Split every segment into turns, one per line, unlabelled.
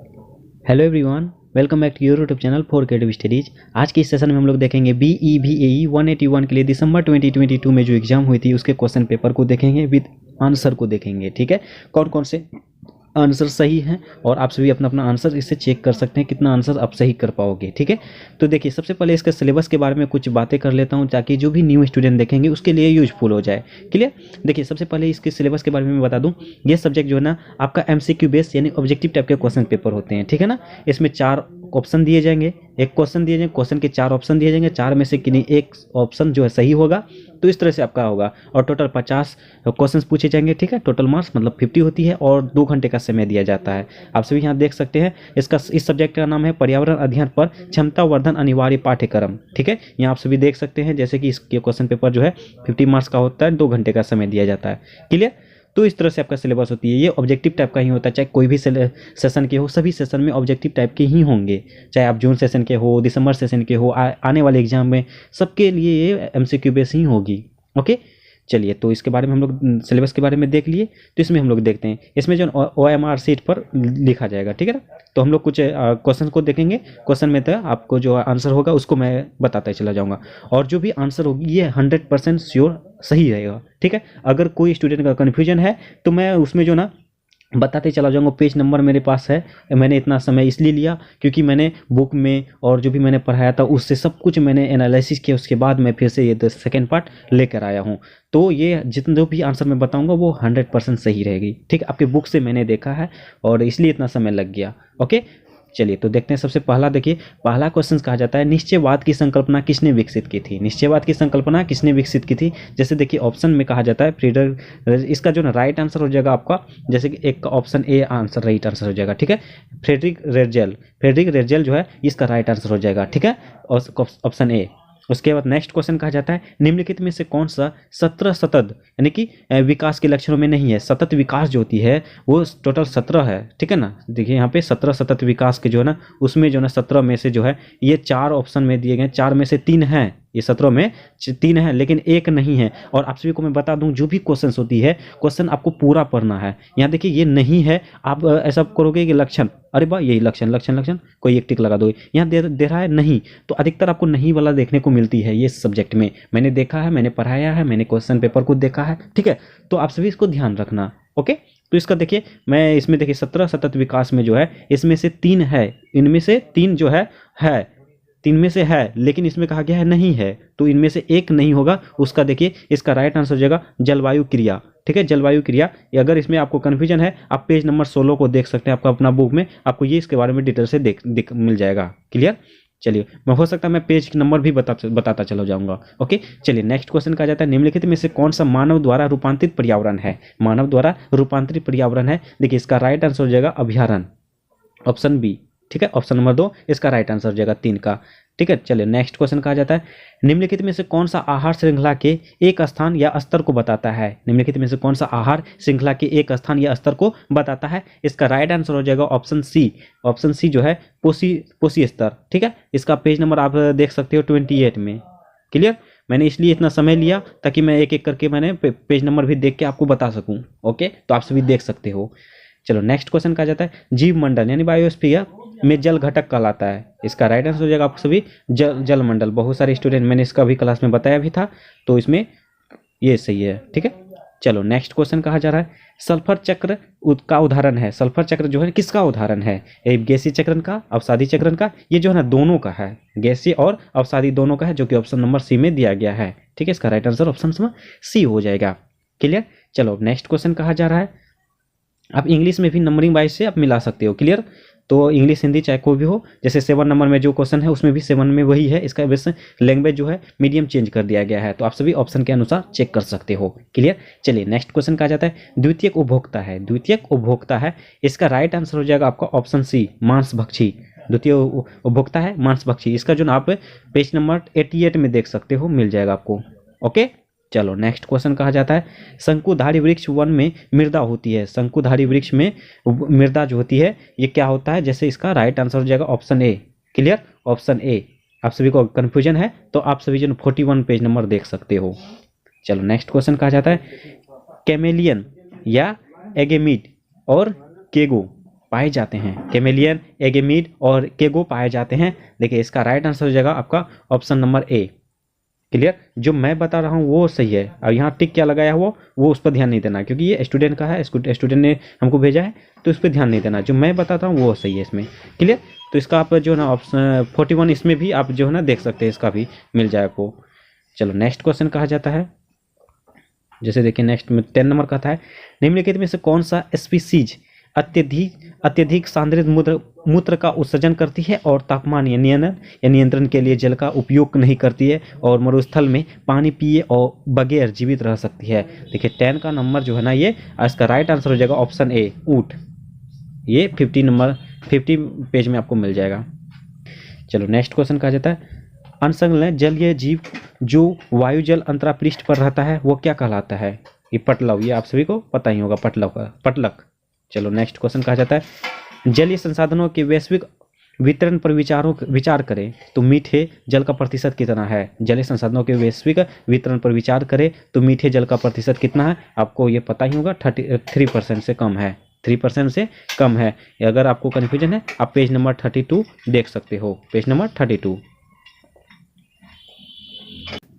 Hello everyone, welcome back to your YouTube channel for creative studies. आज के इस session में हम लोग देखेंगे BEVAE 181 के लिए दिसंबर 2022 में जो एग्जाम हुई थी उसके क्वेश्चन पेपर को देखेंगे, विद आंसर को देखेंगे। ठीक है, कौन कौन से आंसर सही हैं और आप सभी अपना अपना आंसर इससे चेक कर सकते हैं कितना आंसर आप सही कर पाओगे। ठीक है, तो देखिए सबसे पहले इसके सिलेबस के बारे में कुछ बातें कर लेता हूं ताकि जो भी न्यू स्टूडेंट देखेंगे उसके लिए यूजफुल हो जाए। क्लियर। देखिए सबसे पहले इसके सिलेबस के बारे में बता दूं, ये सब्जेक्ट जो है ना आपका MCQ बेस यानी ऑब्जेक्टिव टाइप के क्वेश्चन पेपर होते हैं। ठीक है ना, इसमें 4 ऑप्शन दिए जाएंगे, एक क्वेश्चन दिए जाएंगे, क्वेश्चन के 4 ऑप्शन दिए जाएंगे, 4 में से किन्हीं एक ऑप्शन जो है सही होगा तो इस तरह से आपका होगा। और टोटल 50 क्वेश्चंस पूछे जाएंगे। ठीक है, टोटल मार्क्स मतलब 50 होती है और 2 घंटे का समय दिया जाता है। आप सभी यहाँ देख सकते हैं इस सब्जेक्ट का नाम है पर्यावरण अध्ययन पर क्षमता वर्धन अनिवार्य पाठ्यक्रम। ठीक है, यहाँ आप सभी देख सकते हैं जैसे कि इसके क्वेश्चन पेपर जो है 50 मार्क्स का होता है, 2 घंटे का समय दिया जाता है। क्लियर। तो इस तरह से आपका सिलेबस होती है। ये ऑब्जेक्टिव टाइप का ही होता है, चाहे कोई भी सेशन के हो, सभी सेशन में ऑब्जेक्टिव टाइप के ही होंगे, चाहे आप जून सेशन के हो, दिसंबर सेशन के हो, आने वाले एग्जाम में सबके लिए ये MCQ बेस ही होगी। ओके, चलिए तो इसके बारे में हम लोग सिलेबस के बारे में देख लिए। तो इसमें हम लोग देखते हैं, इसमें जो OMR सीट पर लिखा जाएगा। ठीक है ना, तो हम लोग कुछ क्वेश्चन को देखेंगे। क्वेश्चन में तो आपको जो आंसर होगा उसको मैं बताता ही चला जाऊंगा, और जो भी आंसर होगी ये 100% श्योर सही रहेगा। ठीक है, अगर कोई स्टूडेंट का कन्फ्यूजन है तो मैं उसमें जो ना बताते चला जाऊंगा। पेज नंबर मेरे पास है, मैंने इतना समय इसलिए लिया क्योंकि मैंने बुक में और जो भी मैंने पढ़ाया था उससे सब कुछ मैंने एनालिसिस किया, उसके बाद मैं फिर से ये सेकेंड पार्ट लेकर आया हूँ। तो ये जितने जो भी आंसर मैं बताऊंगा वो 100% सही रहेगी। ठीक है, आपके बुक से मैंने देखा है और इसलिए इतना समय लग गया। ओके, चलिए तो देखते हैं। सबसे पहला देखिए, पहला क्वेश्चन कहा जाता है निश्चयवाद की संकल्पना किसने विकसित की थी। निश्चयवाद की संकल्पना किसने विकसित की थी। जैसे देखिए ऑप्शन में कहा जाता है फ्रीडरिक, इसका जो ना राइट आंसर हो जाएगा आपका, जैसे कि एक option A answer right answer हो जाएगा। ठीक है, फ्रेडरिक रेडजेल जो है इसका राइट आंसर हो जाएगा। ठीक है, और ऑप्शन ए। उसके बाद नेक्स्ट क्वेश्चन कहा जाता है निम्नलिखित में से कौन सा 17 सतत यानी कि विकास के लक्षणों में नहीं है। सतत विकास जो होती है वो टोटल 17 है। ठीक है ना, देखिए यहाँ पे 17 सतत विकास के जो है ना उसमें जो है ना 17 में से जो है ये 4 ऑप्शन में दिए गए, 4 में से 3 हैं। ये 17 में 3 है लेकिन एक नहीं है। और आप सभी को मैं बता दूं जो भी क्वेश्चन होती है क्वेश्चन आपको पूरा पढ़ना है। यहाँ देखिए ये नहीं है, आप ऐसा करोगे कि लक्षण, अरे वाह यही लक्षण लक्षण लक्षण, कोई एक टिक लगा दो। यहाँ दे रहा है नहीं, तो अधिकतर आपको नहीं वाला देखने को मिलती है ये सब्जेक्ट में। मैंने देखा है, मैंने पढ़ाया है, मैंने क्वेश्चन पेपर को देखा है। ठीक है, तो आप सभी इसको ध्यान रखना। ओके, तो इसका देखिए मैं इसमें देखिए 17 सतत विकास में जो है इसमें से 3 है, इनमें से 3 जो है 3 में से है, लेकिन इसमें कहा गया है नहीं है, तो इनमें से एक नहीं होगा। उसका देखिए इसका राइट आंसर हो जाएगा जलवायु क्रिया। ठीक है, जलवायु क्रिया। अगर इसमें आपको कन्फ्यूजन है आप पेज नंबर 16 को देख सकते हैं, आपका अपना बुक में आपको ये इसके बारे में डिटेल से मिल जाएगा। क्लियर। चलिए, मैं हो सकता है मैं पेज नंबर भी बताता चला जाऊंगा। ओके, चलिए नेक्स्ट क्वेश्चन कहा जाता है निम्नलिखित में से कौन सा मानव द्वारा रूपांतरित पर्यावरण है। मानव द्वारा रूपांतरित पर्यावरण है, देखिए इसका राइट आंसर हो जाएगा अभ्यारण्य, ऑप्शन बी। ठीक है, ऑप्शन नंबर 2 इसका राइट आंसर हो जाएगा 3 का। ठीक है, चलिए नेक्स्ट क्वेश्चन कहा जाता है निम्नलिखित में से कौन सा आहार श्रृंखला के एक स्थान या स्तर को बताता है। निम्नलिखित में से कौन सा आहार श्रृंखला के एक स्थान या स्तर को बताता है। इसका राइट आंसर हो जाएगा ऑप्शन सी। ऑप्शन सी जो है पोषी स्तर। ठीक है, इसका पेज नंबर आप देख सकते हो 28 में। क्लियर। मैंने इसलिए इतना समय लिया ताकि मैं एक एक करके मैंने पेज नंबर भी देख के आपको बता सकूं। ओके, तो आप सभी देख सकते हो। चलो नेक्स्ट क्वेश्चन कहा जाता है जीव मंडल यानी बायोस्फीयर में जल घटक कहलाता है। इसका राइट आंसर हो जाएगा आप सभी जल मंडल। बहुत सारे स्टूडेंट, मैंने इसका भी क्लास में बताया भी था, तो इसमें ये सही है। ठीक है, चलो नेक्स्ट क्वेश्चन कहा जा रहा है सल्फर चक्र का उदाहरण है। सल्फर चक्र जो है किसका उदाहरण है। गैसीय चक्रण का, अवसादी चक्रण का। ये जो है ना दोनों का है, गैसीय और अवसादी दोनों का है, जो कि ऑप्शन नंबर सी में दिया गया है। ठीक है, इसका right answer option number C हो जाएगा। क्लियर। चलो नेक्स्ट क्वेश्चन कहा जा रहा है, आप इंग्लिश में भी नंबरिंग वाइज से आप मिला सकते हो। क्लियर, तो इंग्लिश हिंदी चाहे कोई भी हो, जैसे 7 नंबर में जो क्वेश्चन है उसमें भी 7 में वही है। इसका वैसे लैंग्वेज जो है मीडियम चेंज कर दिया गया है, तो आप सभी ऑप्शन के अनुसार चेक कर सकते हो। क्लियर। चलिए नेक्स्ट क्वेश्चन कहा जाता है द्वितीयक उपभोक्ता है। द्वितीयक उपभोक्ता है, इसका राइट आंसर हो जाएगा आपका ऑप्शन सी मांसभक्षी। द्वितीय उपभोक्ता है मांसभक्षी। इसका जो ना आप पेज नंबर 88 में देख सकते हो, मिल जाएगा आपको। ओके, चलो नेक्स्ट क्वेश्चन कहा जाता है शंकुधारी वृक्ष वन में मृदा होती है। शंकुधारी वृक्ष में मृदा जो होती है ये क्या होता है। जैसे इसका राइट आंसर हो जाएगा option A. Clear, option A. आप सभी को कंफ्यूजन है तो आप सभी जो 41 पेज नंबर देख सकते हो। चलो नेक्स्ट क्वेश्चन कहा जाता है कैमेलियन या एगेमिड और केगो पाए जाते हैं? कैमेलियन, एगेमीड और केगो पाए जाते हैं। देखिए इसका राइट आंसर हो जाएगा आपका ऑप्शन नंबर ए। क्लियर? जो मैं बता रहा हूँ वो सही है, और यहाँ टिक क्या लगाया हुआ वो उस पर ध्यान नहीं देना, क्योंकि ये स्टूडेंट का है, स्टूडेंट ने हमको भेजा है, तो उस पर ध्यान नहीं देना। जो मैं बताता हूँ वो सही है इसमें। क्लियर? तो इसका आप जो है ना ऑप्शन 41 इसमें भी आप जो है ना देख सकते हैं, इसका भी मिल जाए आपको। चलो नेक्स्ट क्वेश्चन कहा जाता है, जैसे देखिए नेक्स्ट में 10 नंबर का था है, निम्नलिखित में से कौन सा स्पीसीज अत्यधिक सांद्रित मूत्र का उत्सर्जन करती है और तापमान नियंत्रण के लिए जल का उपयोग नहीं करती है और मरुस्थल में पानी पिए और बगैर जीवित रह सकती है? देखिए 10 का नंबर जो है ना ये इसका राइट आंसर हो जाएगा ऑप्शन ए, ऊँट। ये 50 पेज में आपको मिल जाएगा। चलो नेक्स्ट क्वेश्चन कहा जाता है, अनसंलग्न जलीय जीव जो वायु जल अंतरापृष्ठ पर रहता है वो क्या कहलाता है? ये पटलव, ये आप सभी को पता ही होगा, पटलक। चलो नेक्स्ट क्वेश्चन कहा जाता है, जलीय संसाधनों के वैश्विक वितरण पर विचार करें तो मीठे जल का प्रतिशत कितना है? जलीय संसाधनों के वैश्विक वितरण पर विचार करें तो मीठे जल का प्रतिशत कितना है? आपको ये पता ही होगा, 3% से कम है, 3% से कम है। अगर आपको कन्फ्यूजन है आप पेज नंबर 32 देख सकते हो, पेज नंबर 32।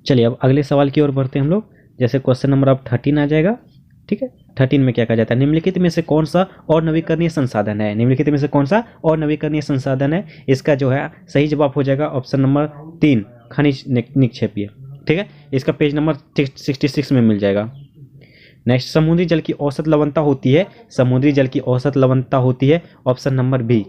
चलिए अब अगले सवाल की ओर बढ़ते हैं हम लोग। जैसे क्वेश्चन नंबर अब 13 आ जाएगा। ठीक है, 13 में क्या कहा जाता है, निम्नलिखित में से कौन सा और नवीकरणीय संसाधन है? निम्नलिखित में से कौन सा और नवीकरणीय संसाधन है? इसका जो है सही जवाब हो जाएगा ऑप्शन नंबर 3, खनिज निक्षेपीय। ठीक है, इसका पेज नंबर 66 में मिल जाएगा। नेक्स्ट, समुद्री जल की औसत लवणता होती है, समुद्री जल की औसत लवणता होती है ऑप्शन नंबर बी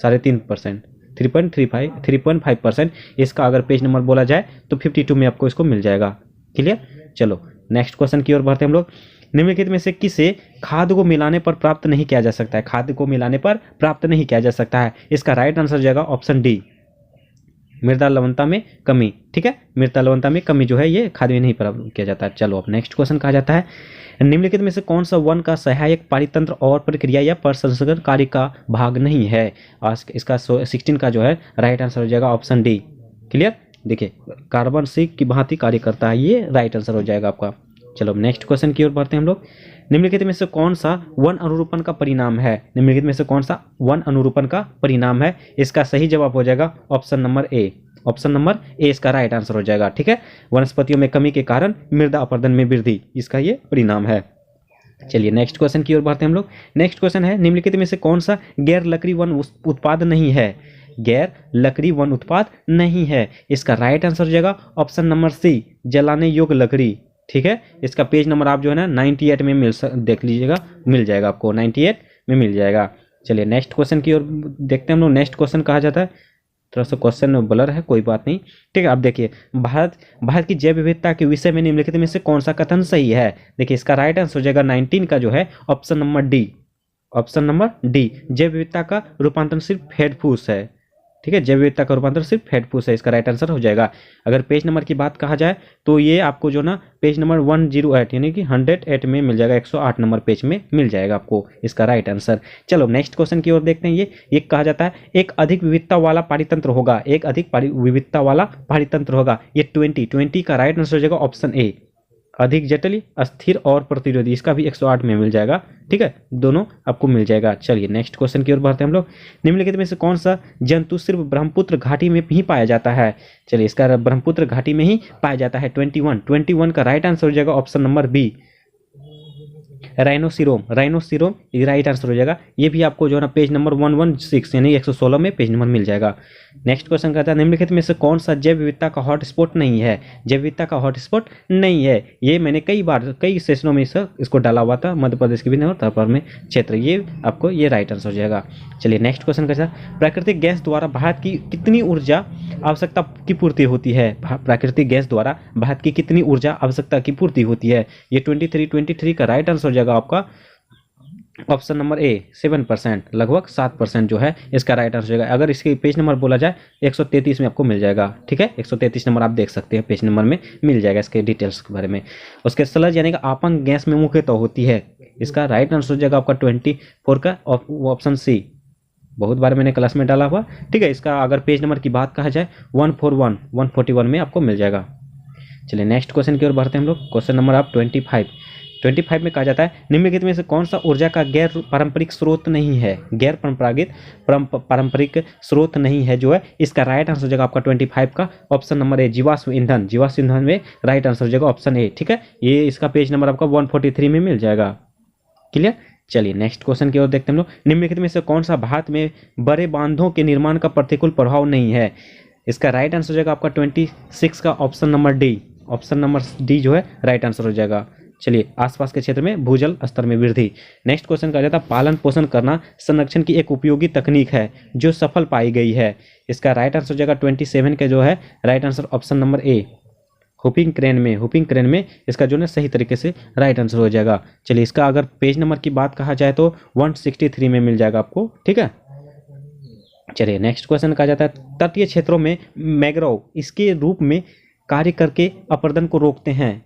3.5%, 3.5%। इसका अगर पेज नंबर बोला जाए तो 52 में आपको इसको मिल जाएगा। क्लियर? चलो नेक्स्ट क्वेश्चन की ओर बढ़ते हैं हम लोग। निम्नलिखित में से किसे खाद को मिलाने पर प्राप्त नहीं किया जा सकता है? खाद को मिलाने पर प्राप्त नहीं किया जा सकता है। इसका राइट आंसर जाएगा ऑप्शन डी, मृदा लवणता में कमी। ठीक है, मृदा लवणता में कमी जो है ये खाद में नहीं प्राप्त किया जाता है। चलो अब नेक्स्ट क्वेश्चन कहा जाता है, निम्नलिखित में से कौन सा वन का सहायक पारितंत्र और प्रक्रिया या प्रसंस्करण कार्य का भाग नहीं है? इसका 16 का जो है राइट आंसर हो जाएगा ऑप्शन डी। क्लियर? देखिए कार्बन सिंक की भांति कार्य करता है, ये राइट आंसर हो जाएगा आपका। चलो नेक्स्ट क्वेश्चन की ओर बढ़ते हैं हम लोग। निम्नलिखित में से कौन सा वन अनुरूपण का परिणाम है? निम्नलिखित में से कौन सा वन अनुरूपण का परिणाम है? इसका सही जवाब हो जाएगा option number A, option number A इसका राइट आंसर हो जाएगा। ठीक है, वनस्पतियों में कमी के कारण मृदा अपरदन में वृद्धि, इसका ये परिणाम है। चलिए नेक्स्ट क्वेश्चन की ओर बढ़ते हैं हम लोग। नेक्स्ट क्वेश्चन है, निम्नलिखित में से कौन सा गैर लकड़ी वन उत्पाद नहीं है? गैर लकड़ी वन उत्पाद नहीं है। इसका राइट आंसर हो जाएगा ऑप्शन नंबर सी, जलाने योग्य लकड़ी। ठीक है, इसका पेज नंबर आप जो है ना 98 में देख लीजिएगा, मिल जाएगा आपको, 98 में मिल जाएगा। चलिए नेक्स्ट क्वेश्चन की ओर देखते हैं हम लोग। नेक्स्ट क्वेश्चन कहा जाता है, थोड़ा सा क्वेश्चन ब्लर है, कोई बात नहीं। ठीक है, आप देखिए भारत की जैव विविधता के विषय में निम्नलिखित में से कौन सा कथन सही है? देखिए इसका राइट आंसर हो जाएगा 19 का जो है option number D, option number D, जैव विविधता का रूपांतरण सिर्फ फेड फूस है। ठीक है, जैव विविधता का रूपांतर सिर्फ फेड फूस है, इसका राइट आंसर हो जाएगा। अगर पेज नंबर की बात कहा जाए तो ये आपको जो ना पेज नंबर 108 यानी कि 108 में मिल जाएगा, 108 नंबर पेज में मिल जाएगा आपको इसका राइट आंसर। चलो नेक्स्ट क्वेश्चन की ओर देखते हैं। ये कहा जाता है एक अधिक विविधता वाला पारितंत्र होगा, एक अधिक विविधता वाला पारितंत्र होगा। ये 20 का राइट आंसर हो जाएगा ऑप्शन ए, अधिक जटिल, अस्थिर और प्रतिरोधी, इसका भी 108 में मिल जाएगा। ठीक है, दोनों आपको मिल जाएगा। चलिए नेक्स्ट क्वेश्चन की ओर बढ़ते हैं हम लोग। निम्नलिखित में से कौन सा जंतु सिर्फ ब्रह्मपुत्र घाटी में ही पाया जाता है? चलिए इसका ब्रह्मपुत्र घाटी में ही पाया जाता है। 21 का राइट आंसर हो जाएगा ऑप्शन नंबर बी, राइनोसिरोम ये राइट आंसर हो जाएगा। ये भी आपको जो है ना पेज नंबर 116 यानी 116 में पेज नंबर मिल जाएगा। नेक्स्ट क्वेश्चन कहता है, निम्नलिखित में से कौन सा जैव विविधता का हॉटस्पॉट नहीं है? जैव विविधता का हॉटस्पॉट नहीं है, ये मैंने कई सेशनों में इसको डाला हुआ था, मध्य प्रदेश के भी और उत्तर में क्षेत्र, ये आपको ये राइट आंसर हो जाएगा। चलिए नेक्स्ट क्वेश्चन कहता है, प्राकृतिक गैस द्वारा भारत की कितनी ऊर्जा आवश्यकता की पूर्ति होती है? प्राकृतिक गैस द्वारा भारत की कितनी ऊर्जा आवश्यकता की पूर्ति होती है? ये 23 का राइट आंसर हो जाएगा आपका ऑप्शन नंबर ए, 7%, लगभग 7% जो है इसका राइट आंसर हो जाएगा। अगर इसके पेज नंबर बोला जाए 133 में आपको मिल जाएगा। ठीक है, 133 नंबर आप देख सकते हैं, पेज नंबर में मिल जाएगा इसके डिटेल्स के बारे में। उसके स्लज यानी कि आपन गैस में मुख्यतः होती है, इसका राइट आंसर हो जाएगा आपका 24 का ऑप्शन सी, बहुत बार मैंने क्लास में डाला हुआ। ठीक है, इसका अगर पेज नंबर की बात कहा जाए 141 में आपको मिल जाएगा। चलिए नेक्स्ट क्वेश्चन की ओर बढ़ते हैं हम लोग। क्वेश्चन नंबर आप 25, 25 में कहा जाता है निम्नलिखित में से कौन सा ऊर्जा का गैर पारंपरिक स्रोत नहीं है, गैर पारंपरिक स्रोत नहीं है जो है, इसका राइट आंसर हो जाएगा आपका 25 का ऑप्शन नंबर ए जीवाश्म ईंधन। जीवाश्म ईंधन में राइट आंसर हो जाएगा ऑप्शन ए। ठीक है, ये इसका पेज नंबर आपका 143 में मिल जाएगा। क्लियर। चलिए नेक्स्ट क्वेश्चन की ओर देखते हैं हम लोग। निम्नलिखित में से कौन सा भारत में बड़े बांधों के निर्माण का प्रतिकूल प्रभाव नहीं है, इसका राइट आंसर हो जाएगा आपका 26 का option number D. Option number D जो है राइट आंसर हो जाएगा। चलिए आसपास के क्षेत्र में भूजल स्तर में वृद्धि। नेक्स्ट क्वेश्चन कहा जाता है पालन पोषण करना संरक्षण की एक उपयोगी तकनीक है जो सफल पाई गई है, इसका राइट आंसर हो जाएगा 27 का जो है right answer option number A whooping crane में इसका जो है सही तरीके से राइट आंसर हो जाएगा। चलिए इसका अगर पेज नंबर की बात कहा जाए तो 163 में मिल जाएगा आपको। ठीक है, चलिए नेक्स्ट क्वेश्चन कहा जाता है तटीय क्षेत्रों में मैंग्रोव इसके रूप में कार्य करके अपरदन को रोकते हैं।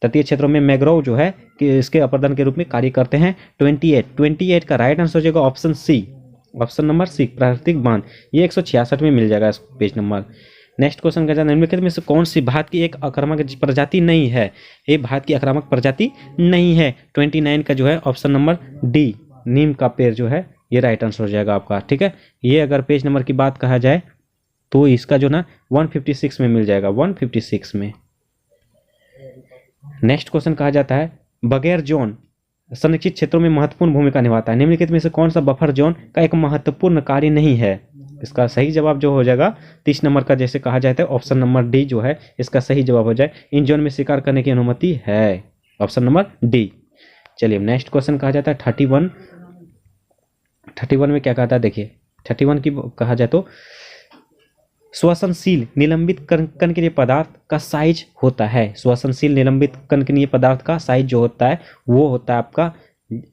तटीय क्षेत्रों में मैंग्रोव जो है कि इसके अपरदन के रूप में कार्य करते हैं। 28 का राइट आंसर हो जाएगा option C. Option number C प्राकृतिक बांध, ये 166 में मिल जाएगा इस पेज नंबर। नेक्स्ट क्वेश्चन का निम्नलिखित में से कौन सी भारत की एक आक्रामक प्रजाति नहीं है, ये भारत की आक्रामक प्रजाति नहीं है। 29 का जो है ऑप्शन नंबर डी नीम का पेड़ जो है ये राइट आंसर हो जाएगा आपका। ठीक है, ये अगर पेज नंबर की बात कहा जाए तो इसका जो ना 156 में मिल जाएगा, 156 में। नेक्स्ट क्वेश्चन कहा जाता है बगैर जोन संरक्षित क्षेत्रों में महत्वपूर्ण भूमिका निभाता है, निम्नलिखित में से कौन सा बफर जोन का एक महत्वपूर्ण कार्य नहीं है, इसका सही जवाब जो हो जाएगा 30 नंबर का जैसे कहा जाता है ऑप्शन नंबर डी जो है इसका सही जवाब हो जाए इन जोन में शिकार करने की अनुमति है, ऑप्शन नंबर डी। चलिए नेक्स्ट क्वेश्चन कहा जाता है 31 में क्या कहता है देखिए 31 की कहा जाए तो श्वसनशील निलंबित कणकीय पदार्थ का साइज होता है, श्वसनशील निलंबित कणकीय पदार्थ का साइज जो होता है वो होता है आपका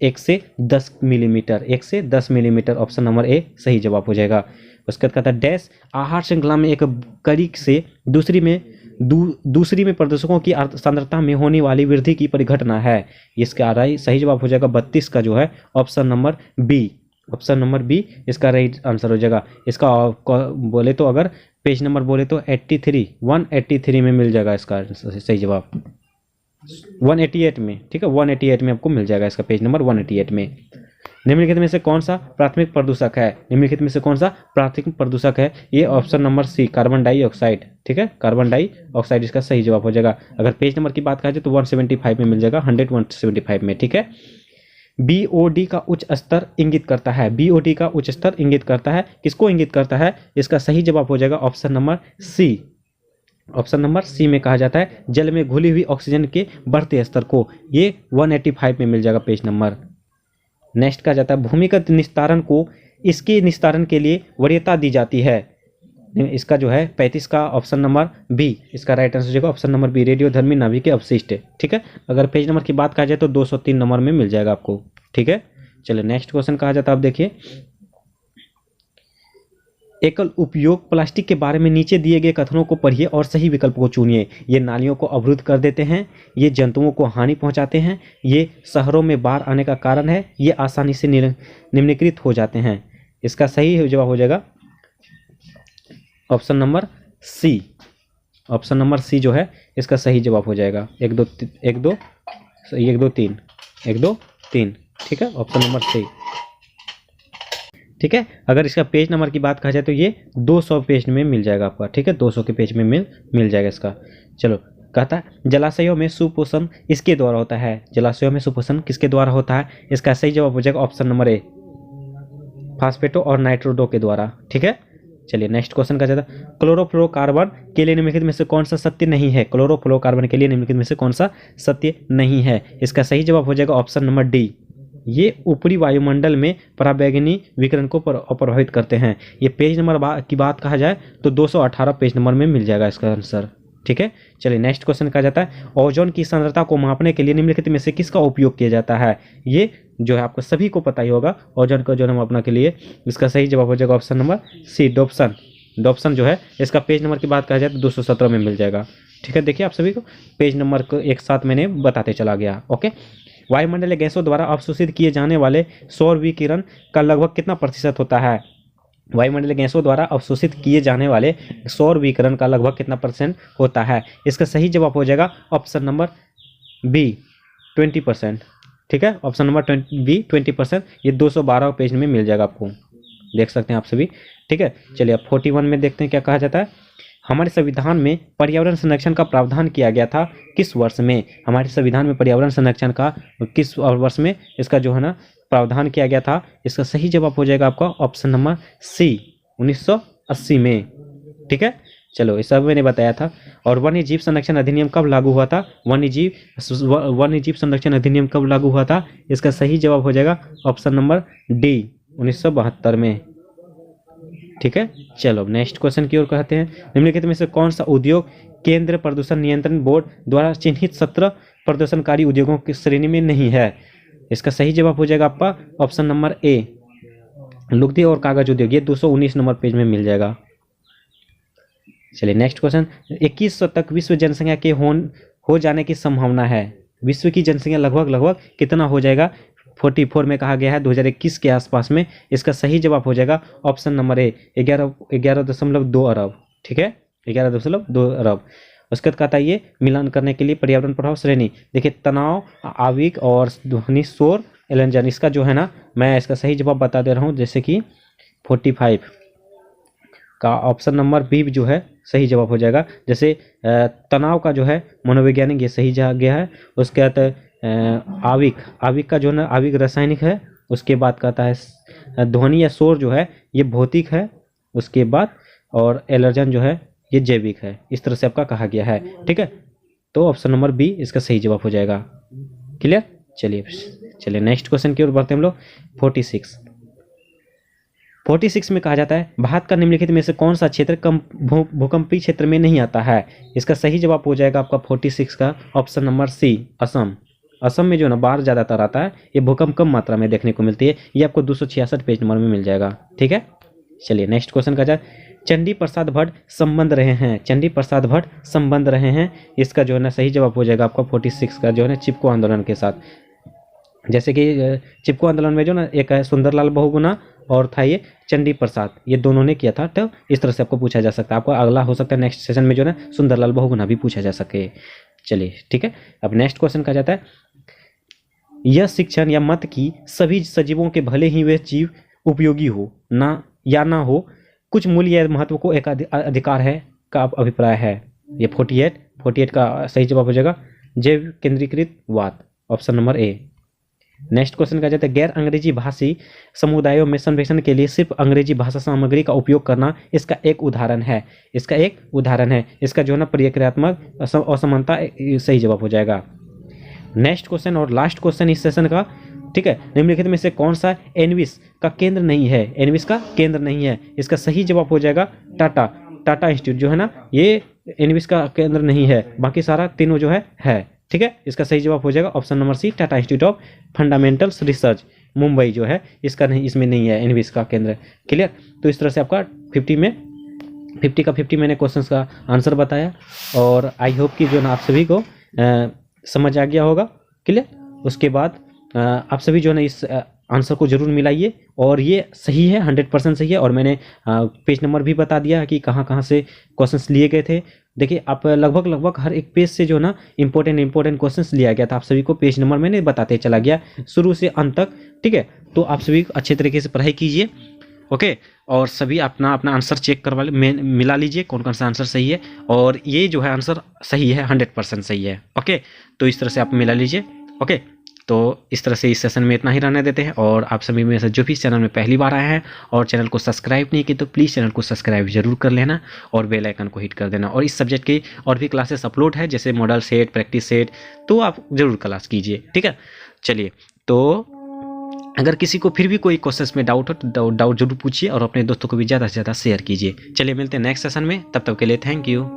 1 से 10 मिलीमीटर, 1 से 10 मिलीमीटर, ऑप्शन नंबर ए सही जवाब हो जाएगा। उसके बाद कहता है डैश आहार श्रृंखला में एक कड़ी से दूसरी में प्रदूषकों की सांद्रता में होने वाली वृद्धि की परिघटना है, इसका सही जवाब हो जाएगा 32 का जो है option number B. Option number B इसका राइट आंसर हो जाएगा। इसका बोले तो अगर पेज नंबर बोले तो 183 में मिल जाएगा इसका सही जवाब 188 में। ठीक है, 188 में आपको मिल जाएगा इसका पेज नंबर 188 में। निम्नलिखित में से कौन सा प्राथमिक प्रदूषक है, निम्नलिखित में से कौन सा प्राथमिक प्रदूषक है, ये option number C carbon dioxide. ठीक है, कार्बन डाइऑक्साइड इसका सही जवाब हो जाएगा। अगर पेज नंबर की बात करें तो 175 में मिल जाएगा, 175 में। ठीक है, BOD का उच्च स्तर इंगित करता है, BOD का उच्च स्तर इंगित करता है, किसको इंगित करता है, इसका सही जवाब हो जाएगा option number C. Option number C में कहा जाता है जल में घुली हुई ऑक्सीजन के बढ़ते स्तर को, ये 185 में मिल जाएगा पेज नंबर। नेक्स्ट कहा जाता है भूमिगत निस्तारण को इसके निस्तारण के लिए वरीयता दी जाती है, इसका जो है 35 का ऑप्शन नंबर बी इसका राइट आंसर हो जाएगा, ऑप्शन नंबर बी रेडियोधर्मी नाभिक के अवशिष्ट। ठीक है, अगर पेज नंबर की बात कहा जाए तो 203 नंबर में मिल जाएगा आपको। ठीक है, चलिए नेक्स्ट क्वेश्चन कहा जाता है आप देखिए एकल उपयोग प्लास्टिक के बारे में नीचे दिए गए कथनों को पढ़िए और सही विकल्प को चुनिए। ये नालियों को अवरुद्ध कर देते हैं, ये जंतुओं को हानि पहुंचाते हैं, ये शहरों में बाढ़ आने का कारण है, ये आसानी से निम्नीकृत हो जाते हैं, इसका सही जवाब हो जाएगा option number C. Option number C जो है इसका सही जवाब हो जाएगा 1 2 3। ठीक है, ऑप्शन नंबर सी। ठीक है, अगर इसका पेज नंबर की बात कहा जाए तो ये 200 पेज में मिल जाएगा आपका। ठीक है, 200 के पेज में मिल जाएगा इसका। चलो कहता है जलाशयों में सुपोषण इसके द्वारा होता है, जलाशयों में सुपोषण किसके द्वारा होता है, इसका सही जवाब हो जाएगा ऑप्शन नंबर ए फास्फेटो और नाइट्रोडो के द्वारा। ठीक है, चलिए नेक्स्ट क्वेश्चन का जाता है क्लोरोफ्लोरोकार्बन के लिए निम्नलिखित में से कौन सा सत्य नहीं है, क्लोरोफ्लोरोकार्बन के लिए निम्नलिखित में से कौन सा सत्य नहीं है, इसका सही जवाब हो जाएगा ऑप्शन नंबर डी। ये ऊपरी वायुमंडल में पराबैंगनी विकिरण को प्रभावित करते हैं। ये पेज नंबर की बात कहा जाए तो 218 पेज नंबर में मिल जाएगा इसका आंसर। ठीक है, चलिए नेक्स्ट क्वेश्चन कहा जाता है ओजोन की सांद्रता को मापने के लिए निम्नलिखित में से किसका उपयोग किया जाता है, ये जो है आपको सभी को पता ही होगा ओजोन का ओजोन मापने के लिए, इसका सही जवाब हो जाएगा ऑप्शन नंबर सी डोप्सन। डोप्सन जो है इसका पेज नंबर की बात कहा जाए तो 217 में मिल जाएगा। ठीक है, देखिए आप सभी को पेज नंबर को एक साथ मैंने बताते चला गया। ओके, वायुमंडलीय गैसों द्वारा अवशोषित किए जाने वाले सौर विकिरण का लगभग कितना प्रतिशत होता है, वायुमंडलीय गैसों द्वारा अवशोषित किए जाने वाले सौर विकिरण का लगभग कितना % होता है, इसका सही जवाब हो जाएगा ऑप्शन नंबर बी 20%, ठीक है। ऑप्शन नंबर बी 20%, ये 212 पेज में मिल जाएगा आपको, देख सकते हैं आप सभी, ठीक है। चलिए अब 41 में देखते हैं क्या कहा जाता है। हमारे संविधान में पर्यावरण संरक्षण का प्रावधान किया गया था किस वर्ष में? हमारे संविधान में पर्यावरण संरक्षण का किस वर्ष में इसका जो है ना प्रावधान किया गया था? इसका सही जवाब हो जाएगा आपका ऑप्शन नंबर सी 1980 में, ठीक है। चलो ये सब मैंने बताया था। और वन्य जीव संरक्षण अधिनियम कब लागू हुआ था? वन्य जीव संरक्षण अधिनियम कब लागू हुआ था? इसका सही जवाब हो जाएगा ऑप्शन नंबर डी 1972 में, ठीक है। चलो नेक्स्ट क्वेश्चन की ओर कहते हैं। निम्नलिखित में से कौन सा उद्योग केंद्र प्रदूषण नियंत्रण बोर्ड द्वारा चिन्हित 17 प्रदूषणकारी उद्योगों की श्रेणी में नहीं है? इसका सही जवाब हो जाएगा आपका ऑप्शन नंबर ए लुगदी और कागज उद्योग, ये 219 नंबर पेज में मिल जाएगा। चलिए नेक्स्ट क्वेश्चन। 2100 तक विश्व जनसंख्या के हो जाने की संभावना है। विश्व की जनसंख्या लगभग कितना हो जाएगा? 44 में कहा गया है 2021 के आसपास में। इसका सही जवाब हो जाएगा ऑप्शन नंबर ए 11.2 अरब, ठीक है, 11.2 अरब। उसके बाद कहता है ये मिलान करने के लिए पर्यावरण प्रभाव श्रेणी, देखिए तनाव, आवेग और ध्वनि, शोर, एलर्जन, इसका जो है ना मैं इसका सही जवाब बता दे रहा हूँ, जैसे कि 45 का ऑप्शन नंबर बी जो है सही जवाब हो जाएगा। जैसे तनाव का जो है मनोवैज्ञानिक, ये सही जा गया है। उसके बाद आवेग का जो है ना आवेग रासायनिक है। उसके बाद कहता है ध्वनि या शोर जो है ये भौतिक है। उसके बाद और एलर्जन जो है ये जैविक है। इस तरह से आपका कहा गया है, ठीक है। तो ऑप्शन नंबर बी इसका सही जवाब हो जाएगा। क्लियर? चलिए नेक्स्ट क्वेश्चन की ओर बढ़ते हैं हम लोग। 46 में कहा जाता है भारत का निम्नलिखित में से कौन सा क्षेत्र कम भूकंपीय क्षेत्र में नहीं आता है? इसका सही जवाब हो जाएगा आपका 46 का option number C Assam. Assam में जो ना बाढ़ ज़्यादातर आता है, ये भूकंप कम मात्रा में देखने को मिलती है। ये आपको 266 पेज नंबर में मिल जाएगा, ठीक है। चलिए नेक्स्ट क्वेश्चन का जाए। चंडी प्रसाद भट्ट संबंध रहे हैं, चंडी प्रसाद भट्ट संबंध रहे हैं, इसका जो है ना सही जवाब हो जाएगा आपका 46 का जो है ना चिपको आंदोलन के साथ। जैसे कि चिपको आंदोलन में जो ना एक है सुंदरलाल बहुगुणा और था ये चंडी प्रसाद, ये दोनों ने किया था। तो इस तरह से आपको पूछा जा सकता है। आपको अगला हो सकता है नेक्स्ट सेशन में जो है ना सुंदरलाल बहुगुणा भी पूछा जा सके। चलिए ठीक है। अब नेक्स्ट क्वेश्चन कहा जाता है यह शिक्षण या मत की सभी सजीवों के भले ही वे जीव उपयोगी हो ना या ना हो कुछ मूल्य या महत्व को एक अधिकार है का अभिप्राय है। ये 48 का सही जवाब हो जाएगा जैव केंद्रीकृत वाद, option number A. Next question कहा जाता है गैर अंग्रेजी भाषी समुदायों में संरक्षण के लिए सिर्फ अंग्रेजी भाषा सामग्री का उपयोग करना इसका एक उदाहरण है। इसका एक उदाहरण है। इसका जो है ना प्रक्रियात्मक असमानता सही जवाब हो जाएगा। नेक्स्ट क्वेश्चन और लास्ट क्वेश्चन इस सेशन का, ठीक है। निम्नलिखित में से कौन सा एनविस का केंद्र नहीं है? एनविस का केंद्र नहीं है। इसका सही जवाब हो जाएगा टाटा इंस्टीट्यूट जो है ना ये एनविस का केंद्र नहीं है। बाकी सारा तीनों जो है, ठीक है। इसका सही जवाब हो जाएगा option number C Tata institute of fundamentals research Mumbai जो है इसका नहीं, इसमें नहीं है एनविस का केंद्र। क्लियर? तो इस तरह से आपका 50 का 50 मैंने क्वेश्चंस का आंसर बताया और आई होप कि जो ना आप सभी को समझ आ गया होगा। क्लियर? उसके बाद आप सभी जो है ना इस आंसर को जरूर मिलाइए और ये सही है, 100% सही है। और मैंने पेज नंबर भी बता दिया कि कहाँ कहाँ से क्वेश्चंस लिए गए थे। देखिए आप लगभग हर एक पेज से जो ना इंपॉर्टेंट क्वेश्चंस लिया गया था। आप सभी को पेज नंबर मैंने बताते चला गया शुरू से अंत तक, ठीक है। तो आप सभी अच्छे तरीके से पढ़ाई कीजिए, ओके। और सभी अपना आंसर चेक करवा मिला लीजिए कौन कौन सा आंसर सही है। और ये जो है आंसर सही है, 100% सही है, ओके। तो इस तरह से आप मिला लीजिए, ओके। तो इस तरह से इस सेशन में इतना ही रहने देते हैं। और आप सभी में से जो भी इस चैनल में पहली बार आए हैं और चैनल को सब्सक्राइब नहीं किए तो प्लीज़ चैनल को सब्सक्राइब जरूर कर लेना और बेल आइकन को हिट कर देना। और इस सब्जेक्ट की और भी क्लासेस अपलोड है जैसे मॉडल सेट, प्रैक्टिस सेट, तो आप जरूर क्लास कीजिए, ठीक है। चलिए, तो अगर किसी को फिर भी कोई क्वेश्चंस में डाउट हो तो डाउट जरूर पूछिए और अपने दोस्तों को भी ज़्यादा से ज़्यादा शेयर कीजिए। चलिए मिलते हैं नेक्स्ट सेशन में, तब तक के लिए थैंक यू।